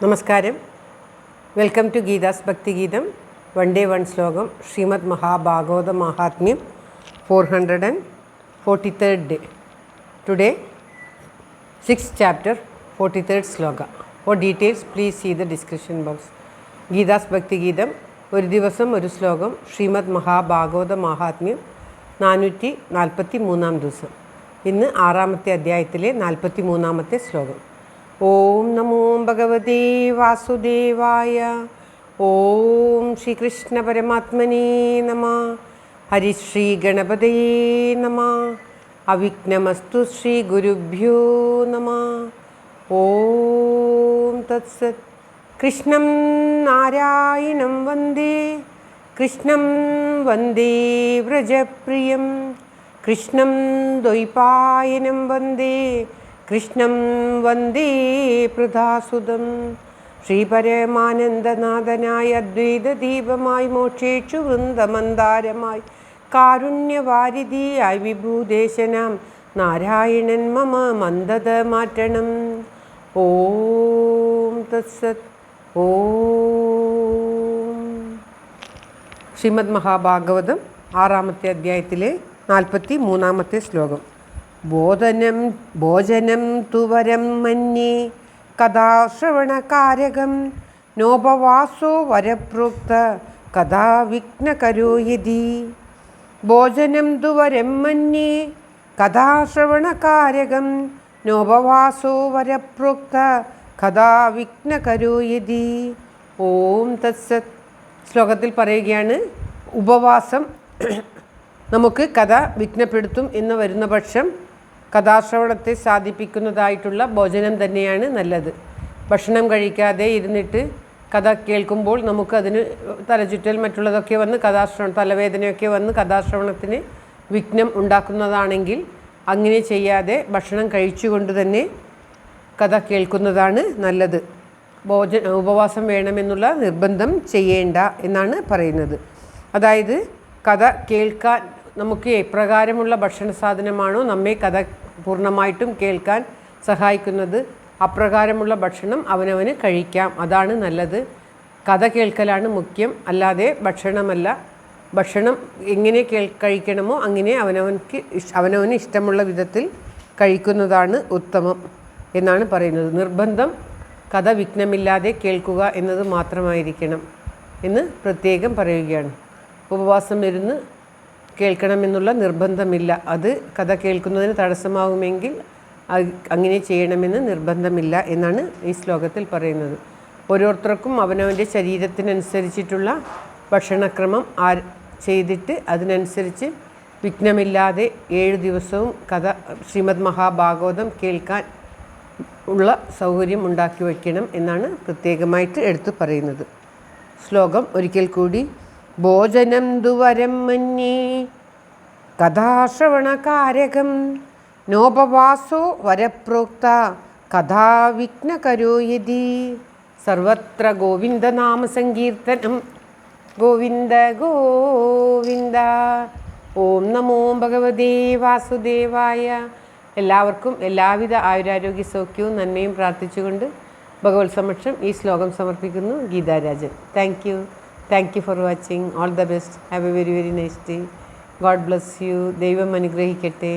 നമസ്കാരം. Welcome to ഗീതാസ് ഭക്തിഗീതം. വൺ ഡേ വൺ ശ്ലോകം. ശ്രീമദ് മഹാഭാഗവത മഹാത്മ്യം 443rd day. Today 6th chapter 43rd Shloka. For details please see the description box. Geetha's Bhakthigeetham ഒരു ദിവസം ഒരു ശ്ലോകം. ശ്രീമദ് മഹാഭാഗവത മഹാത്മ്യം 443 ദിവസം. ഇന്ന് 6ാമത്തെ അധ്യായത്തിലെ 43ാമത്തെ ശ്ലോകം. ഓം നമോ ഭഗവതേ വാസുദേവായ. ഓം ശ്രീകൃഷ്ണ പരമാത്മനേ നമഃ. ഹരിശ്രീ ഗണപതയേ നമഃ. അവിഘ്നമസ്തു ശ്രീ ഗുരുഭ്യോ നമഃ. ഓം തത്സത്. കൃഷ്ണം നാരായണം വന്ദേ, കൃഷ്ണം വന്ദേ വ്രജപ്രിയം, കൃഷ്ണം ദ്വൈപായനം വന്ദേ, കൃഷ്ണം വന്ദേ പ്രധാസുതം. ശ്രീപരമാനന്ദനാഥനായ അദ്വൈതദീപമായി, മോക്ഷേക്ഷു വൃന്ദമന്ദാരമായി, കാരുണ്യവാരിധിയായി വിഭൂദേശനാം നാരായണൻ മമ മന്ദത മാറ്റണം. ഓം തത്സത്. ഓം. ശ്രീമദ് മഹാഭാഗവതം 6ാമത്തെ അധ്യായത്തിലെ 43ാമത്തെ ശ്ലോകം. ഭോജനം തുവരം മന്യേ കഥാ ശ്രവണകാരകം, നോപവാസോ വരപ്രോക്ത കഥാ വിഘ്നകരോ യതി. ഭോജനം തുവരം മന്യേ കഥാ ശ്രവണകാരകം, നോപവാസോ വരപ്രോക്ത കഥാ വിഘ്നകരോ യതി. ഓം തത്സത്. ശ്ലോകത്തിൽ പറയുകയാണ്, ഉപവാസം നമുക്ക് കഥ വിഘ്നപ്പെടുത്തും എന്ന് വരുന്ന പക്ഷം കഥാശ്രവണത്തെ സാധിപ്പിക്കുന്നതായിട്ടുള്ള ഭോജനം തന്നെയാണ് നല്ലത്. ഭക്ഷണം കഴിക്കാതെ ഇരുന്നിട്ട് കഥ കേൾക്കുമ്പോൾ നമുക്കതിന് തലചുറ്റൽ മറ്റുള്ളതൊക്കെ വന്ന് തലവേദനയൊക്കെ വന്ന് കഥാശ്രവണത്തിന് വിഘ്നം ഉണ്ടാക്കുന്നതാണെങ്കിൽ അങ്ങനെ ചെയ്യാതെ ഭക്ഷണം കഴിച്ചുകൊണ്ട് തന്നെ കഥ കേൾക്കുന്നതാണ് നല്ലത്. ഉപവാസം വേണമെന്നുള്ള നിർബന്ധം ചെയ്യേണ്ട എന്നാണ് പറയുന്നത്. അതായത് കഥ കേൾക്കാൻ നമുക്ക് എപ്രകാരമുള്ള ഭക്ഷണ സാധനമാണോ നമ്മെ കഥ പൂർണ്ണമായിട്ടും കേൾക്കാൻ സഹായിക്കുന്നത്, അപ്രകാരമുള്ള ഭക്ഷണം അവനവന് കഴിക്കാം. അതാണ് നല്ലത്. കഥ കേൾക്കലാണ് മുഖ്യം, അല്ലാതെ ഭക്ഷണമല്ല. ഭക്ഷണം എങ്ങനെ കഴിക്കണമോ അങ്ങനെ അവനവന് ഇഷ്ടമുള്ള വിധത്തിൽ കഴിക്കുന്നതാണ് ഉത്തമം എന്നാണ് പറയുന്നത്. നിർബന്ധം കഥ വിഘ്നമില്ലാതെ കേൾക്കുക എന്നത് മാത്രമായിരിക്കണം എന്ന് പ്രത്യേകം പറയുകയാണ്. ഉപവാസം ഇരുന്ന് കേൾക്കണമെന്നുള്ള നിർബന്ധമില്ല. അത് കഥ കേൾക്കുന്നതിന് തടസ്സമാകുമെങ്കിൽ അങ്ങനെ ചെയ്യണമെന്ന് നിർബന്ധമില്ല എന്നാണ് ഈ ശ്ലോകത്തിൽ പറയുന്നത്. ഓരോരുത്തർക്കും അവനവൻ്റെ ശരീരത്തിനനുസരിച്ചിട്ടുള്ള ഭക്ഷണക്രമം ചെയ്തിട്ട് അതിനനുസരിച്ച് വിഘ്നമില്ലാതെ 7 ദിവസവും കഥ ശ്രീമദ് മഹാഭാഗവതം കേൾക്കാൻ ഉള്ള സൗകര്യം ഉണ്ടാക്കി വയ്ക്കണം എന്നാണ് പ്രത്യേകമായിട്ട് എടുത്തു പറയുന്നത്. ശ്ലോകം ഒരിക്കൽ കൂടി. ഭോജനം ദുവരം മന്യേ കഥാശ്രവണകാരകം, നോപവാസോ വരപ്രോക്ത കഥാ വിഘ്നകരോ യതി. സർവത്ര ഗോവിന്ദനാമ സങ്കീർത്തനം. ഗോവിന്ദ ഗോവിന്ദ. ഓം നമോ ഭഗവതേ വാസുദേവായ. എല്ലാവർക്കും എല്ലാവിധ ആയുരാരോഗ്യ സൗഖ്യവും നന്മയും പ്രാർത്ഥിച്ചുകൊണ്ട് ഭഗവത് സമക്ഷം ഈ ശ്ലോകം സമർപ്പിക്കുന്നു. Geetha Rajan. Thank you for watching. All the best. Have a very nice day. God bless you. ദൈവം അനുഗ്രഹിക്കട്ടെ.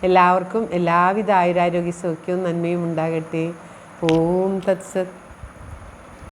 എല്ലാവർക്കും എല്ലാവിധ ആയുരാരോഗ്യ സൗഖ്യവും നന്മയും ഉണ്ടാകട്ടെ. ഓം തത്സത്.